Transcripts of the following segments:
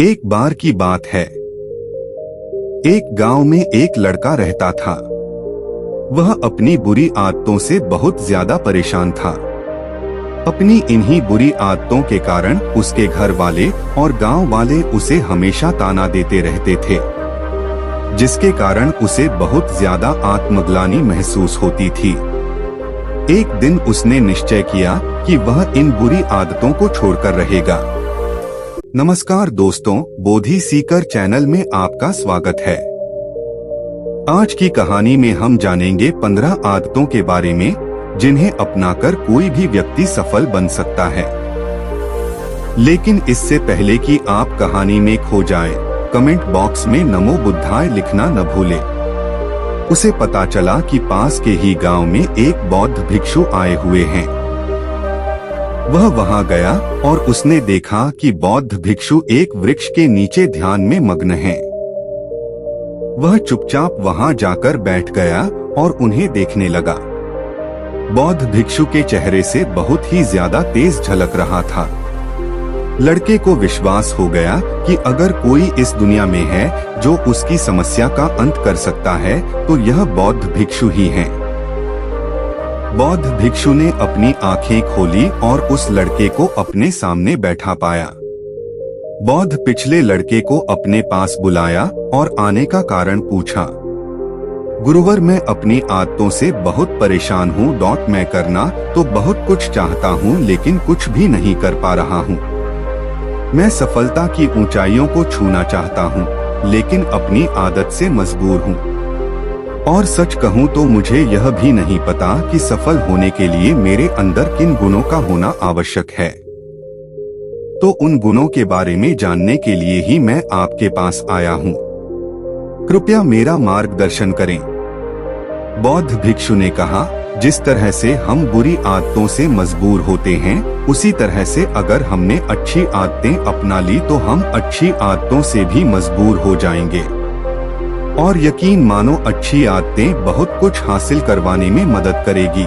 एक बार की बात है। एक गांव में एक लड़का रहता था। वह अपनी बुरी आदतों से बहुत ज्यादा परेशान था। अपनी इन्हीं बुरी आदतों के कारण उसके घर वाले और गांव वाले उसे हमेशा ताना देते रहते थे, जिसके कारण उसे बहुत ज्यादा आत्मग्लानि महसूस होती थी। एक दिन उसने निश्चय किया कि वह इन बुरी आदतों को छोड़कर रहेगा। नमस्कार दोस्तों, बोधि सीकर चैनल में आपका स्वागत है। आज की कहानी में हम जानेंगे 15 आदतों के बारे में जिन्हें अपनाकर कोई भी व्यक्ति सफल बन सकता है। लेकिन इससे पहले कि आप कहानी में खो जाएं, कमेंट बॉक्स में नमो बुद्धाय लिखना न भूलें। उसे पता चला कि पास के ही गांव में एक बौद्ध भिक्षु आए हुए हैं। वह वहां गया और उसने देखा कि बौद्ध भिक्षु एक वृक्ष के नीचे ध्यान में मग्न हैं। वह चुपचाप वहां जाकर बैठ गया और उन्हें देखने लगा। बौद्ध भिक्षु के चेहरे से बहुत ही ज्यादा तेज झलक रहा था। लड़के को विश्वास हो गया कि अगर कोई इस दुनिया में है जो उसकी समस्या का अंत कर सकता है तो यह बौद्ध भिक्षु ही है। बौद्ध भिक्षु ने अपनी आंखें खोली और उस लड़के को अपने सामने बैठा पाया। बौद्ध पिछले लड़के को अपने पास बुलाया और आने का कारण पूछा। गुरुवर, मैं अपनी आदतों से बहुत परेशान हूँ। मैं करना तो बहुत कुछ चाहता हूँ लेकिन कुछ भी नहीं कर पा रहा हूँ। मैं सफलता की ऊंचाइयों को छूना चाहता हूँ लेकिन अपनी आदत से मजबूर हूँ। और सच कहूँ तो मुझे यह भी नहीं पता कि सफल होने के लिए मेरे अंदर किन गुणों का होना आवश्यक है। तो उन गुणों के बारे में जानने के लिए ही मैं आपके पास आया हूँ। कृपया मेरा मार्गदर्शन करें। बौद्ध भिक्षु ने कहा, जिस तरह से हम बुरी आदतों से मजबूर होते हैं, उसी तरह से अगर हमने अच्छी आदतें अपना ली तो हम अच्छी आदतों से भी मजबूर हो जाएंगे। और यकीन मानो अच्छी आदतें बहुत कुछ हासिल करवाने में मदद करेगी।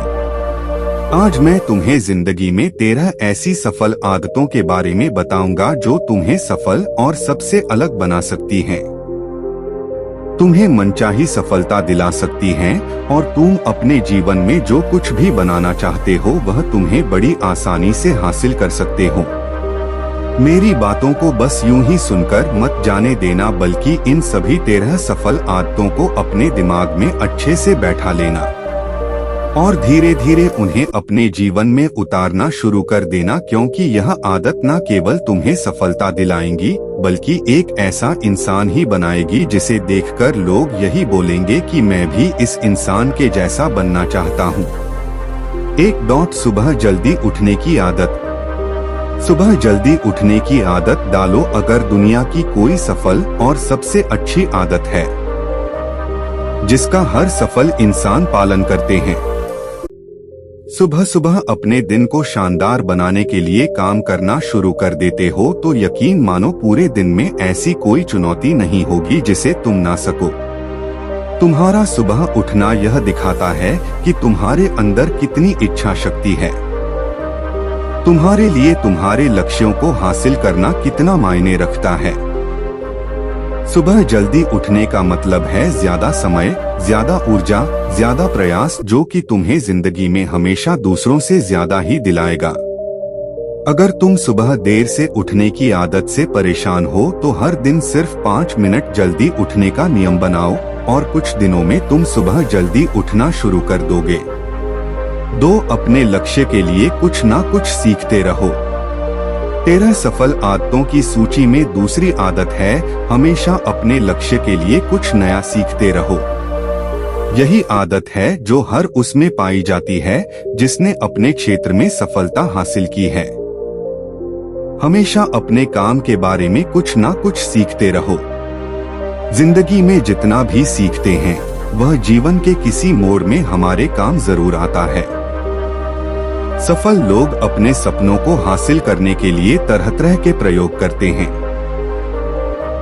आज मैं तुम्हें जिंदगी में 13 ऐसी सफल आदतों के बारे में बताऊंगा जो तुम्हें सफल और सबसे अलग बना सकती हैं। तुम्हें मनचाही सफलता दिला सकती हैं और तुम अपने जीवन में जो कुछ भी बनाना चाहते हो वह तुम्हें बड़ी आसानी से हासिल कर सकते हो। मेरी बातों को बस यूं ही सुनकर मत जाने देना, बल्कि इन सभी 13 सफल आदतों को अपने दिमाग में अच्छे से बैठा लेना और धीरे धीरे उन्हें अपने जीवन में उतारना शुरू कर देना, क्योंकि यह आदत न केवल तुम्हें सफलता दिलाएंगी बल्कि एक ऐसा इंसान ही बनाएगी जिसे देखकर लोग यही बोलेंगे कि मैं भी इस इंसान के जैसा बनना चाहता हूँ। 1. सुबह जल्दी उठने की आदत। सुबह जल्दी उठने की आदत डालो। अगर दुनिया की कोई सफल और सबसे अच्छी आदत है जिसका हर सफल इंसान पालन करते हैं, सुबह सुबह अपने दिन को शानदार बनाने के लिए काम करना शुरू कर देते हो, तो यकीन मानो पूरे दिन में ऐसी कोई चुनौती नहीं होगी जिसे तुम ना सको। तुम्हारा सुबह उठना यह दिखाता है कि तुम्हारे अंदर कितनी इच्छा शक्ति है। तुम्हारे लिए तुम्हारे लक्ष्यों को हासिल करना कितना मायने रखता है। सुबह जल्दी उठने का मतलब है ज्यादा समय, ज्यादा ऊर्जा, ज्यादा प्रयास, जो कि तुम्हें जिंदगी में हमेशा दूसरों से ज्यादा ही दिलाएगा। अगर तुम सुबह देर से उठने की आदत से परेशान हो तो हर दिन सिर्फ 5 मिनट जल्दी उठने का नियम बनाओ और कुछ दिनों में तुम सुबह जल्दी उठना शुरू कर दोगे। 2. अपने लक्ष्य के लिए कुछ ना कुछ सीखते रहो। 13 सफल आदतों की सूची में दूसरी आदत है हमेशा अपने लक्ष्य के लिए कुछ नया सीखते रहो। यही आदत है जो हर उसमें पाई जाती है जिसने अपने क्षेत्र में सफलता हासिल की है। हमेशा अपने काम के बारे में कुछ ना कुछ सीखते रहो। जिंदगी में जितना भी सीखते हैं वह जीवन के किसी मोड़ में हमारे काम जरूर आता है। सफल लोग अपने सपनों को हासिल करने के लिए तरह तरह के प्रयोग करते हैं।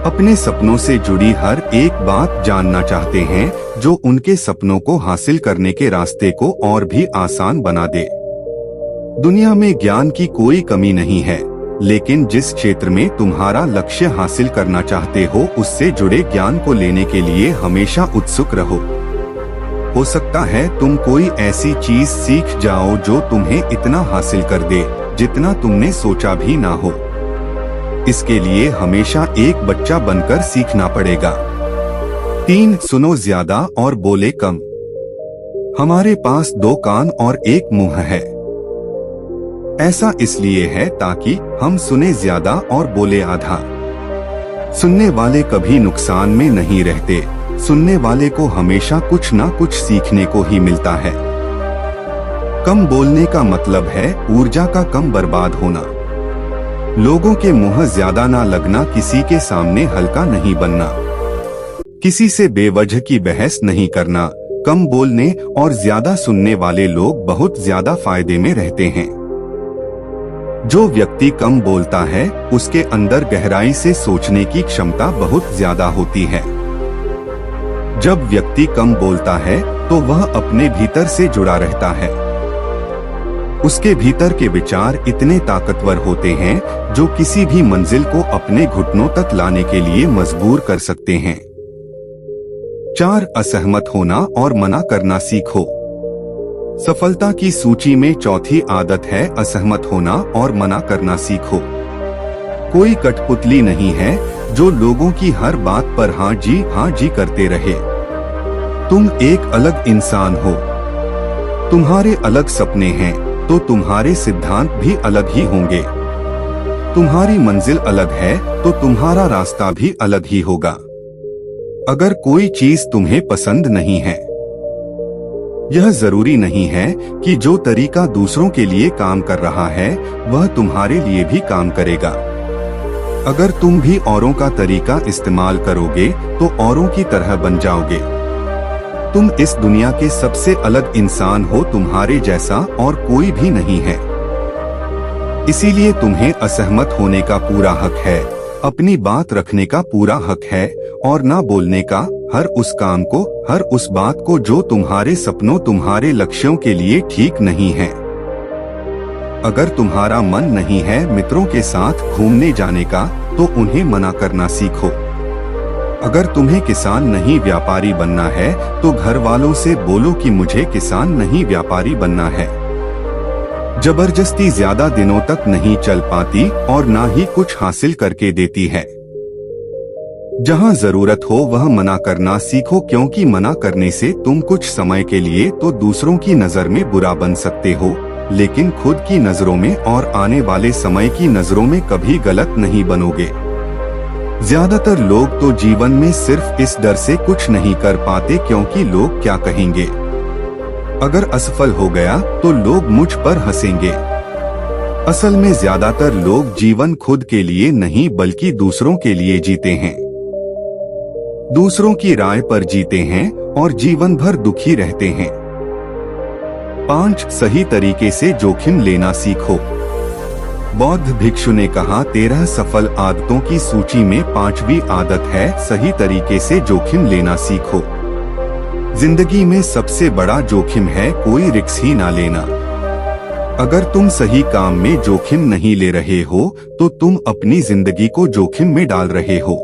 अपने सपनों से जुड़ी हर एक बात जानना चाहते हैं जो उनके सपनों को हासिल करने के रास्ते को और भी आसान बना दे। दुनिया में ज्ञान की कोई कमी नहीं है, लेकिन जिस क्षेत्र में तुम्हारा लक्ष्य हासिल करना चाहते हो उससे जुड़े ज्ञान को लेने के लिए हमेशा उत्सुक रहो। हो सकता है तुम कोई ऐसी चीज सीख जाओ जो तुम्हें इतना हासिल कर दे जितना तुमने सोचा भी ना हो। इसके लिए हमेशा एक बच्चा बनकर सीखना पड़ेगा। 3. सुनो ज्यादा और बोले कम। हमारे पास 2 कान और 1 मुंह है। ऐसा इसलिए है ताकि हम सुने ज्यादा और बोले आधा। सुनने वाले कभी नुकसान में नहीं रहते। सुनने वाले को हमेशा कुछ ना कुछ सीखने को ही मिलता है। कम बोलने का मतलब है ऊर्जा का कम बर्बाद होना। लोगों के मुंह ज्यादा ना लगना, किसी के सामने हल्का नहीं बनना, किसी से बेवजह की बहस नहीं करना। कम बोलने और ज्यादा सुनने वाले लोग बहुत ज्यादा फायदे में रहते हैं। जो व्यक्ति कम बोलता है उसके अंदर गहराई से सोचने की क्षमता बहुत ज्यादा होती है। जब व्यक्ति कम बोलता है तो वह अपने भीतर से जुड़ा रहता है। उसके भीतर के विचार इतने ताकतवर होते हैं जो किसी भी मंजिल को अपने घुटनों तक लाने के लिए मजबूर कर सकते हैं। 4. असहमत होना और मना करना सीखो। सफलता की सूची में चौथी आदत है असहमत होना और मना करना सीखो। कोई कठपुतली नहीं है जो लोगों की हर बात पर हाँ जी करते रहे। तुम एक अलग इंसान हो। तुम्हारे अलग सपने हैं तो तुम्हारे सिद्धांत भी अलग ही होंगे। तुम्हारी मंजिल अलग है तो तुम्हारा रास्ता भी अलग ही होगा। अगर कोई चीज तुम्हें पसंद नहीं है, यह जरूरी नहीं है कि जो तरीका दूसरों के लिए काम कर रहा है वह तुम्हारे लिए भी काम करेगा। अगर तुम भी औरों का तरीका इस्तेमाल करोगे तो औरों की तरह बन जाओगे। तुम इस दुनिया के सबसे अलग इंसान हो, तुम्हारे जैसा और कोई भी नहीं है। इसीलिए तुम्हें असहमत होने का पूरा हक है, अपनी बात रखने का पूरा हक है और ना बोलने का हर उस काम को, हर उस बात को जो तुम्हारे सपनों, तुम्हारे लक्ष्यों के लिए ठीक नहीं है। अगर तुम्हारा मन नहीं है मित्रों के साथ घूमने जाने का तो उन्हें मना करना सीखो। अगर तुम्हें किसान नहीं व्यापारी बनना है तो घर वालों से बोलो कि मुझे किसान नहीं व्यापारी बनना है। जबरदस्ती ज्यादा दिनों तक नहीं चल पाती और ना ही कुछ हासिल करके देती है। जहां जरूरत हो वह मना करना सीखो, क्योंकि मना करने से तुम कुछ समय के लिए तो दूसरों की नजर में बुरा बन सकते हो, लेकिन खुद की नजरों में और आने वाले समय की नजरों में कभी गलत नहीं बनोगे। ज्यादातर लोग तो जीवन में सिर्फ इस डर से कुछ नहीं कर पाते क्योंकि लोग क्या कहेंगे। अगर असफल हो गया तो लोग मुझ पर हंसेंगे। असल में ज्यादातर लोग जीवन खुद के लिए नहीं बल्कि दूसरों के लिए जीते हैं। दूसरों की राय पर जीते हैं और जीवन भर दुखी रहते हैं। 5. सही तरीके से जोखिम लेना सीखो। बौद्ध भिक्षु ने कहा 13 सफल आदतों की सूची में 5वीं आदत है सही तरीके से जोखिम लेना सीखो। जिंदगी में सबसे बड़ा जोखिम है कोई रिस्क ही ना लेना। अगर तुम सही काम में जोखिम नहीं ले रहे हो तो तुम अपनी जिंदगी को जोखिम में डाल रहे हो।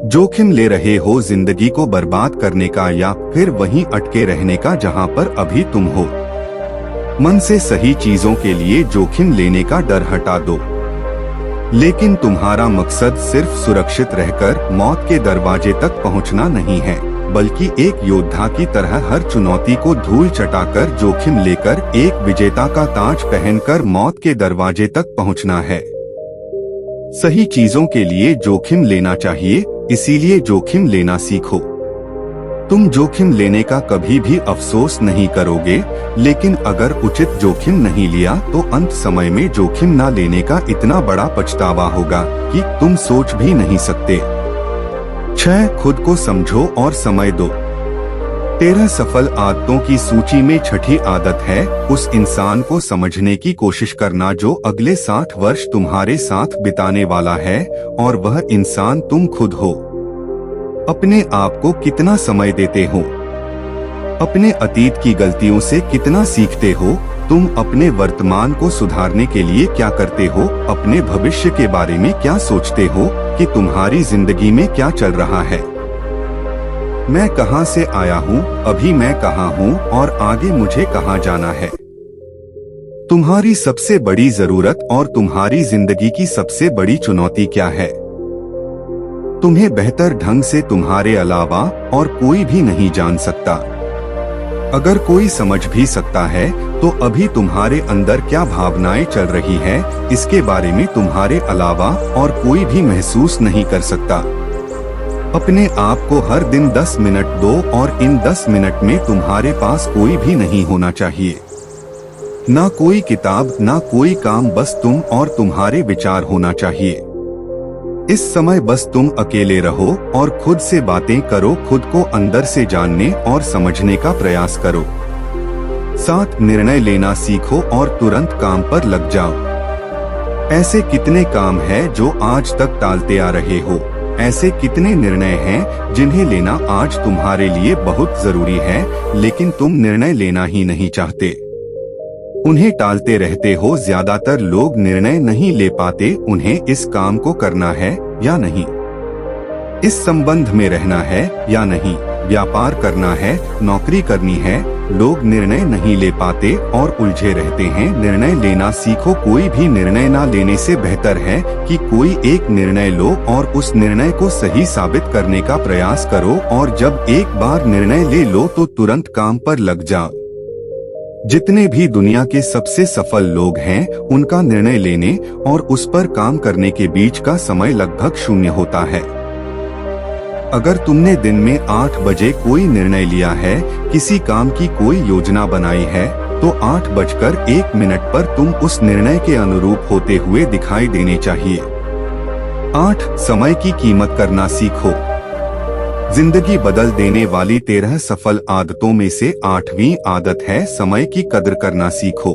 जोखिम ले रहे हो जिंदगी को बर्बाद करने का या फिर वहीं अटके रहने का जहां पर अभी तुम हो। मन से सही चीजों के लिए जोखिम लेने का डर हटा दो। लेकिन तुम्हारा मकसद सिर्फ सुरक्षित रहकर मौत के दरवाजे तक पहुंचना नहीं है, बल्कि एक योद्धा की तरह हर चुनौती को धूल चटाकर जोखिम लेकर एक विजेता का ताज पहनकर मौत के दरवाजे तक पहुंचना है। सही चीजों के लिए जोखिम लेना चाहिए, इसीलिए जोखिम लेना सीखो। तुम जोखिम लेने का कभी भी अफसोस नहीं करोगे, लेकिन अगर उचित जोखिम नहीं लिया तो अंत समय में जोखिम न लेने का इतना बड़ा पछतावा होगा कि तुम सोच भी नहीं सकते। 6. खुद को समझो और समय दो। 13 सफल आदतों की सूची में 6ठी आदत है उस इंसान को समझने की कोशिश करना जो अगले 60 वर्ष तुम्हारे साथ बिताने वाला है, और वह इंसान तुम खुद हो। अपने आप को कितना समय देते हो, अपने अतीत की गलतियों से कितना सीखते हो तुम अपने वर्तमान को सुधारने के लिए क्या करते हो, अपने भविष्य के बारे में क्या सोचते हो कि तुम्हारी जिंदगी में क्या चल रहा है। मैं कहां से आया हूं, अभी मैं कहां हूं और आगे मुझे कहां जाना है। तुम्हारी सबसे बड़ी जरूरत और तुम्हारी जिंदगी की सबसे बड़ी चुनौती क्या है। तुम्हें बेहतर ढंग से तुम्हारे अलावा और कोई भी नहीं जान सकता। अगर कोई समझ भी सकता है तो अभी तुम्हारे अंदर क्या भावनाएं चल रही है, इसके बारे में तुम्हारे अलावा और कोई भी महसूस नहीं कर सकता। अपने आप को हर दिन 10 मिनट दो और इन 10 मिनट में तुम्हारे पास कोई भी नहीं होना चाहिए। ना कोई किताब, ना कोई काम, बस तुम और तुम्हारे विचार होना चाहिए। इस समय बस तुम अकेले रहो और खुद से बातें करो, खुद को अंदर से जानने और समझने का प्रयास करो। साथ निर्णय लेना सीखो और तुरंत काम पर लग जाओ। ऐसे कितने काम हैं जो आज तक टालते आ रहे हो। ऐसे कितने निर्णय हैं जिन्हें लेना आज तुम्हारे लिए बहुत जरूरी है, लेकिन तुम निर्णय लेना ही नहीं चाहते, उन्हें टालते रहते हो। ज्यादातर लोग निर्णय नहीं ले पाते उन्हें इस काम को करना है या नहीं, इस संबंध में रहना है या नहीं, व्यापार करना है, नौकरी करनी है। लोग निर्णय नहीं ले पाते और उलझे रहते हैं। निर्णय लेना सीखो। कोई भी निर्णय ना लेने से बेहतर है कि कोई एक निर्णय लो और उस निर्णय को सही साबित करने का प्रयास करो, और जब एक बार निर्णय ले लो तो तुरंत काम पर लग जाओ। जितने भी दुनिया के सबसे सफल लोग हैं, उनका निर्णय लेने और उस पर काम करने के बीच का समय लगभग 0 होता है। अगर तुमने दिन में 8 बजे कोई निर्णय लिया है, किसी काम की कोई योजना बनाई है, तो 8:01 पर तुम उस निर्णय के अनुरूप होते हुए दिखाई देने चाहिए। 8 समय की कीमत करना सीखो। जिंदगी बदल देने वाली 13 सफल आदतों में से 8वीं आदत है समय की कदर करना सीखो।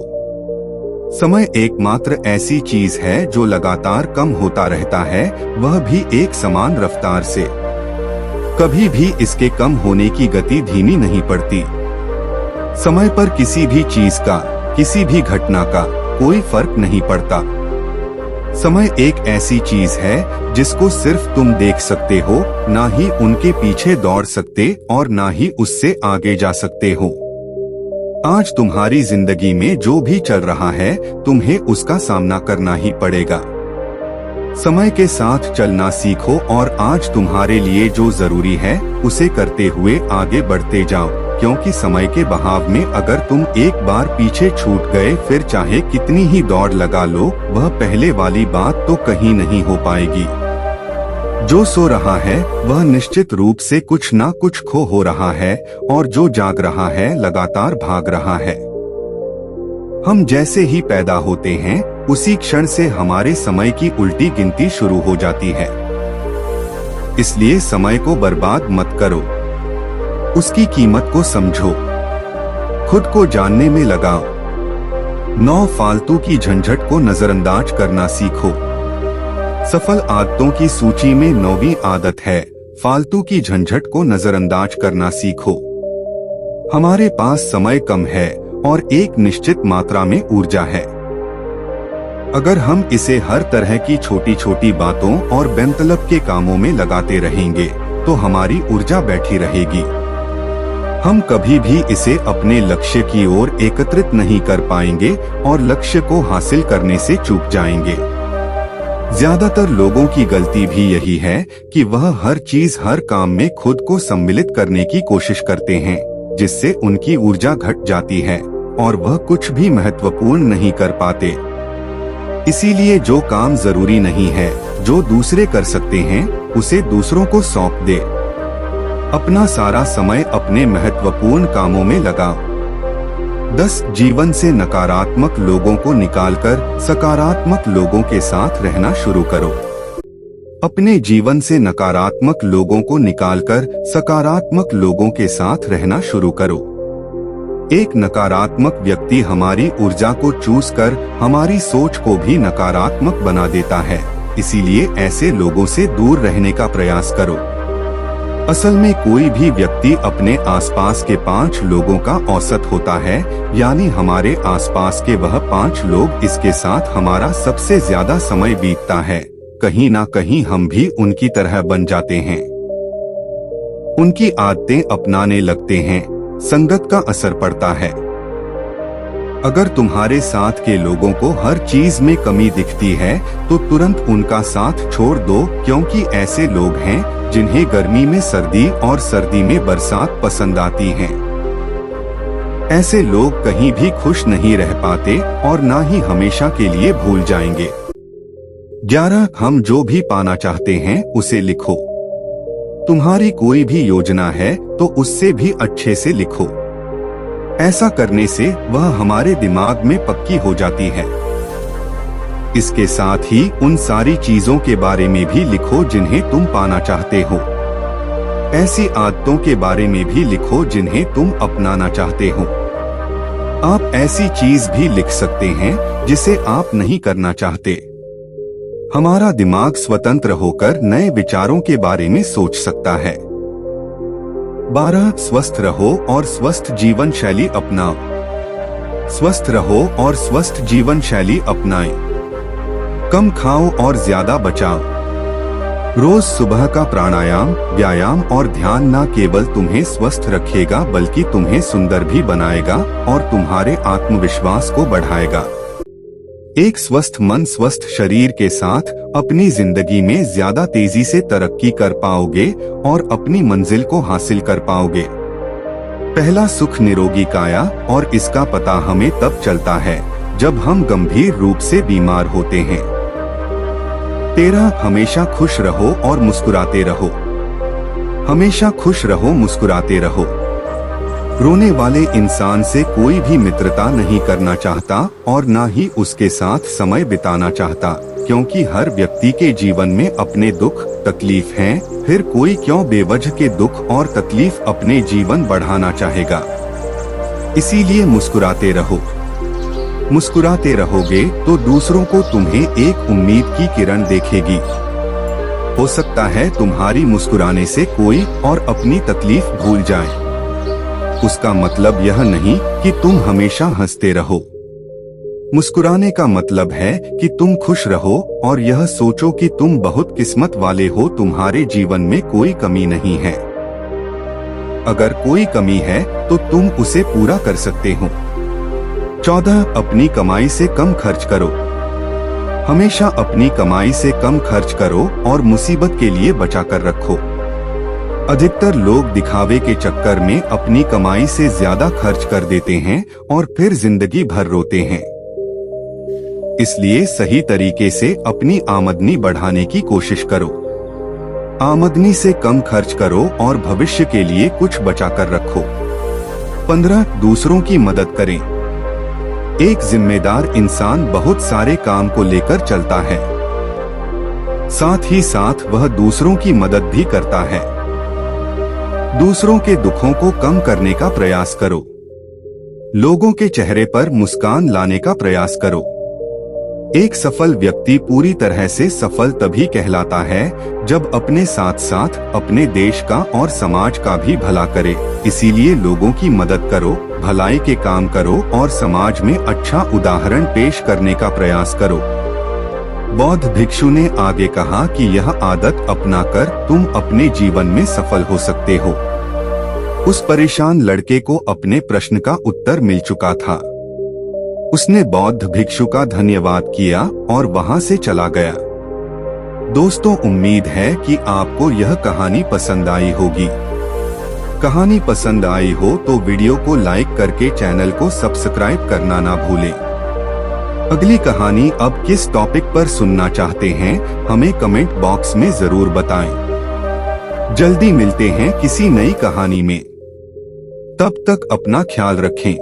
समय एकमात्र ऐसी चीज है जो लगातार कम होता रहता है, वह भी एक समान रफ्तार से। कभी भी इसके कम होने की गति धीमी नहीं पड़ती। समय पर किसी भी चीज का, किसी भी घटना का कोई फर्क नहीं पड़ता। समय एक ऐसी चीज है जिसको सिर्फ तुम देख सकते हो, ना ही उनके पीछे दौड़ सकते और ना ही उससे आगे जा सकते हो। आज तुम्हारी जिंदगी में जो भी चल रहा है, तुम्हें उसका सामना करना ही पड़ेगा। समय के साथ चलना सीखो और आज तुम्हारे लिए जो जरूरी है उसे करते हुए आगे बढ़ते जाओ, क्योंकि समय के बहाव में अगर तुम एक बार पीछे छूट गए, फिर चाहे कितनी ही दौड़ लगा लो, वह पहले वाली बात तो कहीं नहीं हो पाएगी। जो सो रहा है वह निश्चित रूप से कुछ ना कुछ खो हो रहा है, और जो जाग रहा है लगातार भाग रहा है। हम जैसे ही पैदा होते हैं, उसी क्षण से हमारे समय की उल्टी गिनती शुरू हो जाती है। इसलिए समय को बर्बाद मत करो, उसकी कीमत को समझो, खुद को जानने में लगाओ। 9 फालतू की झंझट को नजरअंदाज करना सीखो। सफल आदतों की सूची में 9वीं आदत है फालतू की झंझट को नजरअंदाज करना सीखो। हमारे पास समय कम है और एक निश्चित मात्रा में ऊर्जा है। अगर हम इसे हर तरह की छोटी छोटी बातों और बेमतलब के कामों में लगाते रहेंगे तो हमारी ऊर्जा बैठी रहेगी। हम कभी भी इसे अपने लक्ष्य की ओर एकत्रित नहीं कर पाएंगे और लक्ष्य को हासिल करने से चूक जाएंगे। ज्यादातर लोगों की गलती भी यही है कि वह हर चीज, हर काम में खुद को सम्मिलित करने की कोशिश करते हैं, जिससे उनकी ऊर्जा घट जाती है और वह कुछ भी महत्वपूर्ण नहीं कर पाते। इसीलिए जो काम जरूरी नहीं है, जो दूसरे कर सकते हैं, उसे दूसरों को सौंप दे। अपना सारा समय अपने महत्वपूर्ण कामों में लगाओ। 10 जीवन से नकारात्मक लोगों को निकालकर सकारात्मक लोगों के साथ रहना शुरू करो। अपने जीवन से नकारात्मक लोगों को निकालकर सकारात्मक लोगों के साथ रहना शुरू करो। एक नकारात्मक व्यक्ति हमारी ऊर्जा को चूस कर हमारी सोच को भी नकारात्मक बना देता है। इसीलिए ऐसे लोगों से दूर रहने का प्रयास करो। असल में कोई भी व्यक्ति अपने आसपास के 5 लोगों का औसत होता है, यानी हमारे आसपास के वह 5 लोग इसके साथ हमारा सबसे ज्यादा समय बीतता है। कहीं ना कहीं हम भी उनकी तरह बन जाते हैं, उनकी आदतें अपनाने लगते हैं, संगत का असर पड़ता है। अगर तुम्हारे साथ के लोगों को हर चीज में कमी दिखती है तो तुरंत उनका साथ छोड़ दो, क्योंकि ऐसे लोग हैं जिन्हें गर्मी में सर्दी और सर्दी में बरसात पसंद आती है। ऐसे लोग कहीं भी खुश नहीं रह पाते और ना ही हमेशा के लिए भूल जाएंगे। 11. हम जो भी पाना चाहते हैं उसे लिखो। तुम्हारी कोई भी योजना है तो उससे भी अच्छे से लिखो। ऐसा करने से वह हमारे दिमाग में पक्की हो जाती है। इसके साथ ही उन सारी चीजों के बारे में भी लिखो जिन्हें तुम पाना चाहते हो। ऐसी आदतों के बारे में भी लिखो जिन्हें तुम अपनाना चाहते हो। आप ऐसी चीज भी लिख सकते हैं जिसे आप नहीं करना चाहते। हमारा दिमाग स्वतंत्र होकर नए विचारों के बारे में सोच सकता है। 12. स्वस्थ रहो और स्वस्थ जीवन शैली अपनाओ। स्वस्थ रहो और स्वस्थ जीवन शैली अपनाएं। कम खाओ और ज्यादा बचाओ। रोज सुबह का प्राणायाम, व्यायाम और ध्यान न केवल तुम्हें स्वस्थ रखेगा बल्कि तुम्हें सुंदर भी बनाएगा और तुम्हारे आत्मविश्वास को बढ़ाएगा। एक स्वस्थ मन स्वस्थ शरीर के साथ अपनी जिंदगी में ज्यादा तेजी से तरक्की कर पाओगे और अपनी मंजिल को हासिल कर पाओगे। पहला सुख निरोगी काया, और इसका पता हमें तब चलता है जब हम गंभीर रूप से बीमार होते हैं। 13. हमेशा खुश रहो और मुस्कुराते रहो। हमेशा खुश रहो, मुस्कुराते रहो। रोने वाले इंसान से कोई भी मित्रता नहीं करना चाहता और ना ही उसके साथ समय बिताना चाहता, क्योंकि हर व्यक्ति के जीवन में अपने दुख तकलीफ हैं, फिर कोई क्यों बेवजह के दुख और तकलीफ अपने जीवन बढ़ाना चाहेगा। इसीलिए मुस्कुराते रहो। मुस्कुराते रहोगे तो दूसरों को तुम्हें एक उम्मीद की किरण देखेगी। हो सकता है तुम्हारी मुस्कुराने से कोई और अपनी तकलीफ भूल जाए। उसका मतलब यह नहीं कि तुम हमेशा हंसते रहो। मुस्कुराने का मतलब है कि तुम खुश रहो और यह सोचो कि तुम बहुत किस्मत वाले हो, तुम्हारे जीवन में कोई कमी नहीं है। अगर कोई कमी है तो तुम उसे पूरा कर सकते हो। 14. अपनी कमाई से कम खर्च करो। हमेशा अपनी कमाई से कम खर्च करो और मुसीबत के लिए बचा कर रखो। अधिकतर लोग दिखावे के चक्कर में अपनी कमाई से ज्यादा खर्च कर देते हैं और फिर जिंदगी भर रोते हैं। इसलिए सही तरीके से अपनी आमदनी बढ़ाने की कोशिश करो। आमदनी से कम खर्च करो और भविष्य के लिए कुछ बचा कर रखो। 15. दूसरों की मदद करें। एक जिम्मेदार इंसान बहुत सारे काम को लेकर चलता है, साथ ही साथ वह दूसरों की मदद भी करता है। दूसरों के दुखों को कम करने का प्रयास करो। लोगों के चेहरे पर मुस्कान लाने का प्रयास करो। एक सफल व्यक्ति पूरी तरह से सफल तभी कहलाता है जब अपने साथ साथ अपने देश का और समाज का भी भला करे। इसीलिए लोगों की मदद करो, भलाई के काम करो और समाज में अच्छा उदाहरण पेश करने का प्रयास करो। बौद्ध भिक्षु ने आगे कहा कि यह आदत अपनाकर तुम अपने जीवन में सफल हो सकते हो। उस परेशान लड़के को अपने प्रश्न का उत्तर मिल चुका था। उसने बौद्ध भिक्षु का धन्यवाद किया और वहां से चला गया। दोस्तों, उम्मीद है कि आपको यह कहानी पसंद आई होगी। कहानी पसंद आई हो तो वीडियो को लाइक करके चैनल को सब्सक्राइब करना ना भूलें। अगली कहानी अब किस टॉपिक पर सुनना चाहते हैं हमें कमेंट बॉक्स में जरूर बताएं। जल्दी मिलते हैं किसी नई कहानी में। तब तक अपना ख्याल रखें।